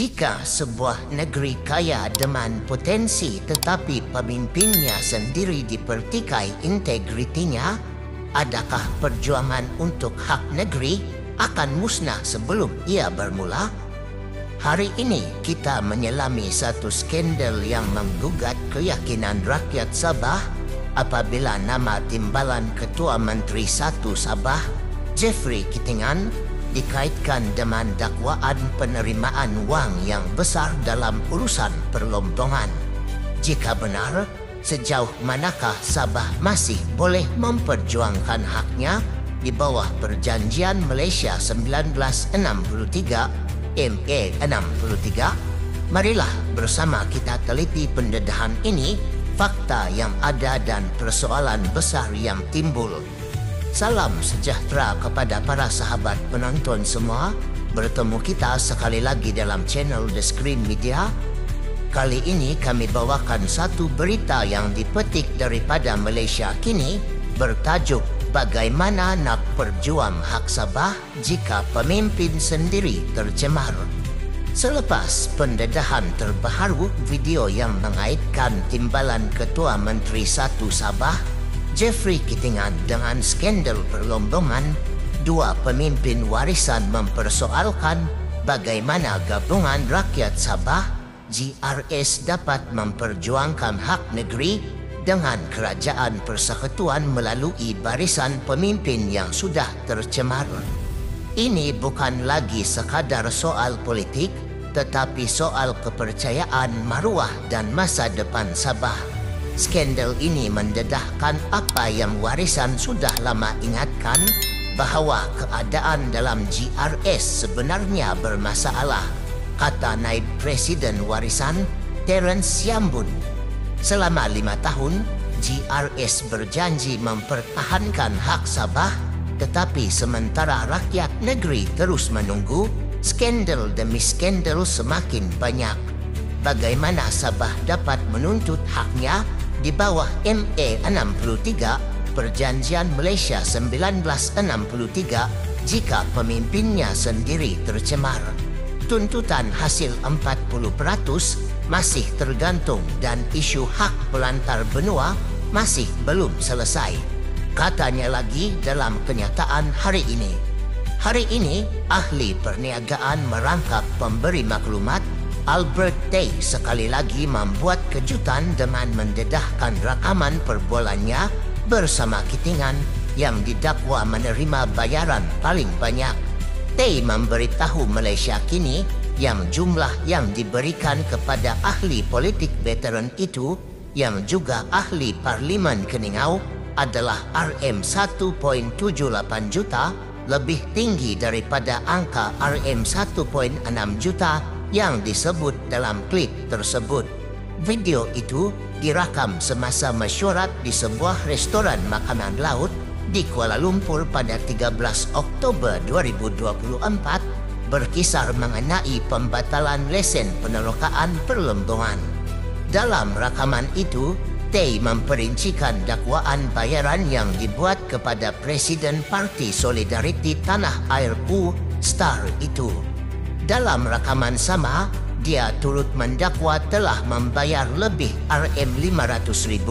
Jika sebuah negeri kaya dengan potensi tetapi pemimpinnya sendiri dipertikai integritinya, adakah perjuangan untuk hak negeri akan musnah sebelum ia bermula? Hari ini kita menyelami satu skandal yang menggugat keyakinan rakyat Sabah apabila nama timbalan Ketua Menteri 1 Sabah, Jeffrey Kitingan, dikaitkan dengan dakwaan penerimaan wang yang besar dalam urusan perlombongan. Jika benar, sejauh manakah Sabah masih boleh memperjuangkan haknya di bawah Perjanjian Malaysia 1963 MA 63? Marilah bersama kita teliti pendedahan ini, fakta yang ada dan persoalan besar yang timbul. Salam sejahtera kepada para sahabat penonton semua. Bertemu kita sekali lagi dalam channel The Screen Media. Kali ini kami bawakan satu berita yang dipetik daripada Malaysia Kini bertajuk Bagaimana Nak Perjuang Hak Sabah Jika Pemimpin Sendiri Tercemar. Selepas pendedahan terbaru video yang mengaitkan timbalan Ketua Menteri 1 Sabah, Jeffrey Kitingan dengan skandal perlombongan, dua pemimpin warisan mempersoalkan bagaimana Gabungan Rakyat Sabah GRS dapat memperjuangkan hak negeri dengan Kerajaan Persekutuan melalui barisan pemimpin yang sudah tercemar. Ini bukan lagi sekadar soal politik, tetapi soal kepercayaan, maruah dan masa depan Sabah. Skandal ini mendedahkan apa yang warisan sudah lama ingatkan, bahawa keadaan dalam GRS sebenarnya bermasalah, kata Naib Presiden Warisan Terence Siambun. Selama 5 tahun, GRS berjanji mempertahankan hak Sabah, tetapi sementara rakyat negeri terus menunggu, skandal demi skandal semakin banyak. Bagaimana Sabah dapat menuntut haknya di bawah MA 63 Perjanjian Malaysia 1963 jika pemimpinnya sendiri tercemar? Tuntutan hasil 40% masih tergantung dan isu hak pelantar benua masih belum selesai. Katanya lagi dalam kenyataan hari ini. Hari ini, ahli perniagaan merangkap pemberi maklumat Albert Tay sekali lagi membuat kejutan dengan mendedahkan rakaman perbualannya bersama Kitingan yang didakwa menerima bayaran paling banyak. Tay memberitahu Malaysia Kini yang jumlah yang diberikan kepada ahli politik veteran itu yang juga ahli Parlimen Keningau adalah RM1.78 juta, lebih tinggi daripada angka RM1.6 juta yang disebut dalam klip tersebut. Video itu direkam semasa mesyuarat di sebuah restoran makanan laut di Kuala Lumpur pada 13 Oktober 2024 berkisar mengenai pembatalan lesen penerokaan perlombongan. Dalam rakaman itu, Tay memperincikan dakwaan bayaran yang dibuat kepada Presiden Parti Solidariti Tanah Air PU Star itu. Dalam rakaman sama, dia turut mendakwa telah membayar lebih RM500,000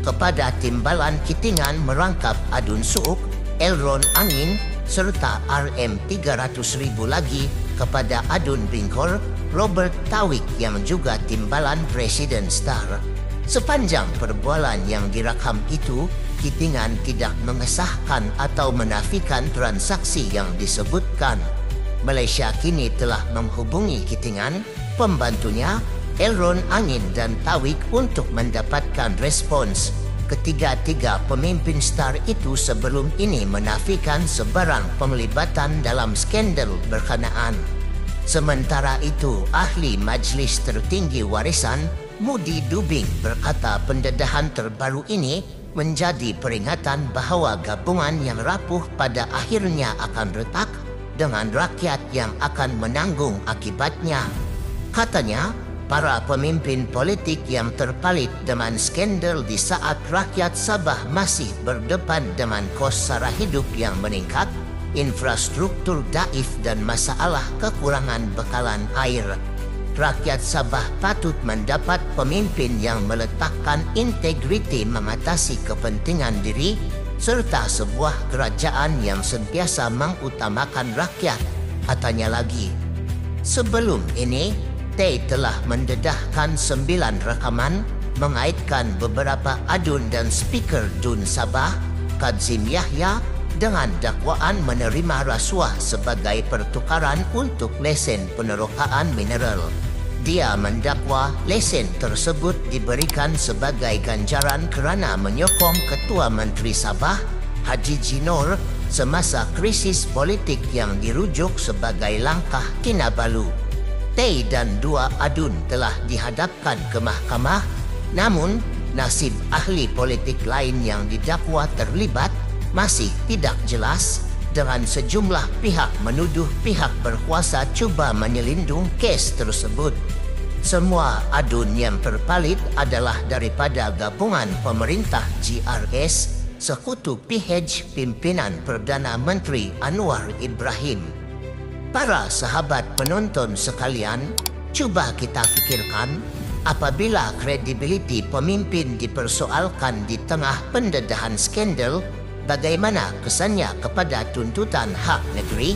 kepada timbalan Kitingan merangkap Adun Suuk, Elron Angin, serta RM300,000 lagi kepada Adun Bingkor, Robert Tawik yang juga timbalan Presiden Star. Sepanjang perbualan yang direkam itu, Kitingan tidak mengesahkan atau menafikan transaksi yang disebutkan. Malaysia Kini telah menghubungi Kitingan, pembantunya, Elron Angin dan Tawik untuk mendapatkan respons. Ketiga-tiga pemimpin Star itu sebelum ini menafikan sebarang penglibatan dalam skandal berkenaan. Sementara itu, ahli Majlis Tertinggi Warisan, Mudi Dubing berkata pendedahan terbaru ini menjadi peringatan bahawa gabungan yang rapuh pada akhirnya akan retak dengan rakyat yang akan menanggung akibatnya. Katanya, para pemimpin politik yang terpalit dengan skandal di saat rakyat Sabah masih berdepan dengan kos sara hidup yang meningkat, infrastruktur daif dan masalah kekurangan bekalan air. rakyat Sabah patut mendapat pemimpin yang meletakkan integriti mengatasi kepentingan diri serta sebuah kerajaan yang sentiasa mengutamakan rakyat, katanya lagi. Sebelum ini, Tay telah mendedahkan 9 rekaman mengaitkan beberapa adun dan speaker DUN Sabah, Kadzim Yahya, dengan dakwaan menerima rasuah sebagai pertukaran untuk lesen penerokaan mineral. Dia mendakwa lesen tersebut diberikan sebagai ganjaran kerana menyokong Ketua Menteri Sabah, Haji Jinor, semasa krisis politik yang dirujuk sebagai langkah Kinabalu. Tay dan 2 adun telah dihadapkan ke mahkamah, namun nasib ahli politik lain yang didakwa terlibat masih tidak jelas, dengan sejumlah pihak menuduh pihak berkuasa cuba menyelindung kes tersebut. Semua adun yang terpalit adalah daripada gabungan pemerintah GRS, sekutu PH pimpinan Perdana Menteri Anwar Ibrahim. Para sahabat penonton sekalian, cuba kita fikirkan, apabila kredibiliti pemimpin dipersoalkan di tengah pendedahan skandal, bagaimana kesannya kepada tuntutan hak negeri?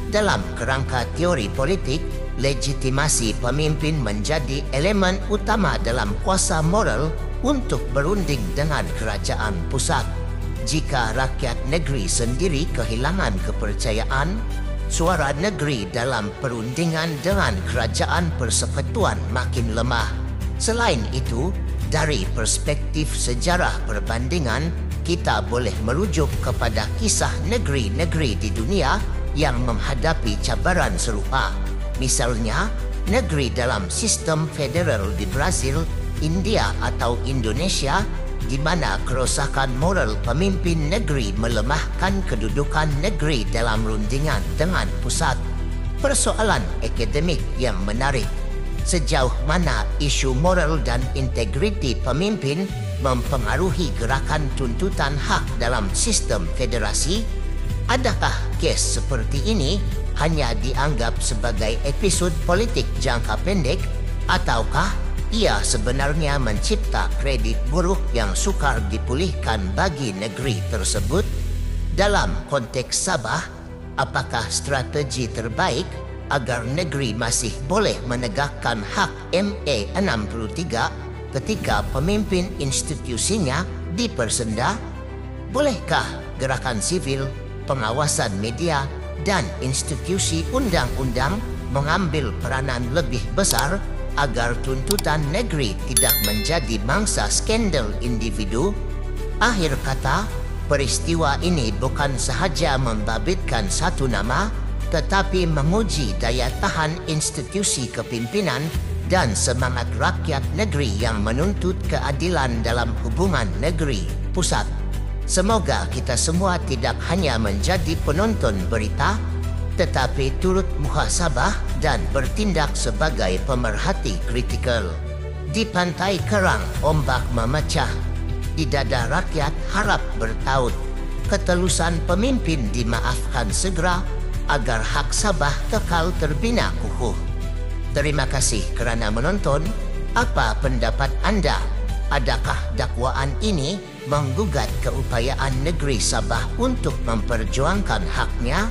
Dalam kerangka teori politik, legitimasi pemimpin menjadi elemen utama dalam kuasa moral untuk berunding dengan kerajaan pusat. Jika rakyat negeri sendiri kehilangan kepercayaan, suara negeri dalam perundingan dengan kerajaan persekutuan makin lemah. Selain itu, dari perspektif sejarah perbandingan, kita boleh merujuk kepada kisah negeri-negeri di dunia yang menghadapi cabaran serupa. Misalnya, negeri dalam sistem federal di Brazil, India atau Indonesia, di mana kerosakan moral pemimpin negeri melemahkan kedudukan negeri dalam rundingan dengan pusat. Persoalan akademik yang menarik, sejauh mana isu moral dan integriti pemimpin mempengaruhi gerakan tuntutan hak dalam sistem federasi? Adakah kes seperti ini hanya dianggap sebagai episod politik jangka pendek, ataukah ia sebenarnya mencipta kredit buruk yang sukar dipulihkan bagi negeri tersebut? Dalam konteks Sabah, apakah strategi terbaik agar negeri masih boleh menegakkan hak MA 63 ketika pemimpin institusinya dipersenda? Bolehkah gerakan sivil, pengawasan media, dan institusi undang-undang mengambil peranan lebih besar agar tuntutan negeri tidak menjadi mangsa skandal individu? Akhir kata, peristiwa ini bukan sahaja membabitkan satu nama, tetapi menguji daya tahan institusi kepimpinan dan semangat rakyat negeri yang menuntut keadilan dalam hubungan negeri pusat. Semoga kita semua tidak hanya menjadi penonton berita, tetapi turut muhasabah dan bertindak sebagai pemerhati kritikal. Di pantai kerang ombak memecah, di dada rakyat harap bertaut. Ketelusan pemimpin dimaafkan segera agar hak Sabah kekal terbina kukuh. Terima kasih kerana menonton. Apa pendapat anda? Adakah dakwaan ini menggugat keupayaan negeri Sabah untuk memperjuangkan haknya?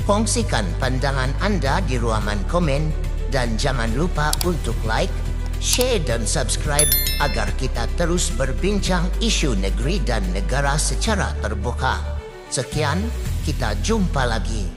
Kongsikan pandangan anda di ruangan komen dan jangan lupa untuk like, share dan subscribe agar kita terus berbincang isu negeri dan negara secara terbuka. Sekian, kita jumpa lagi.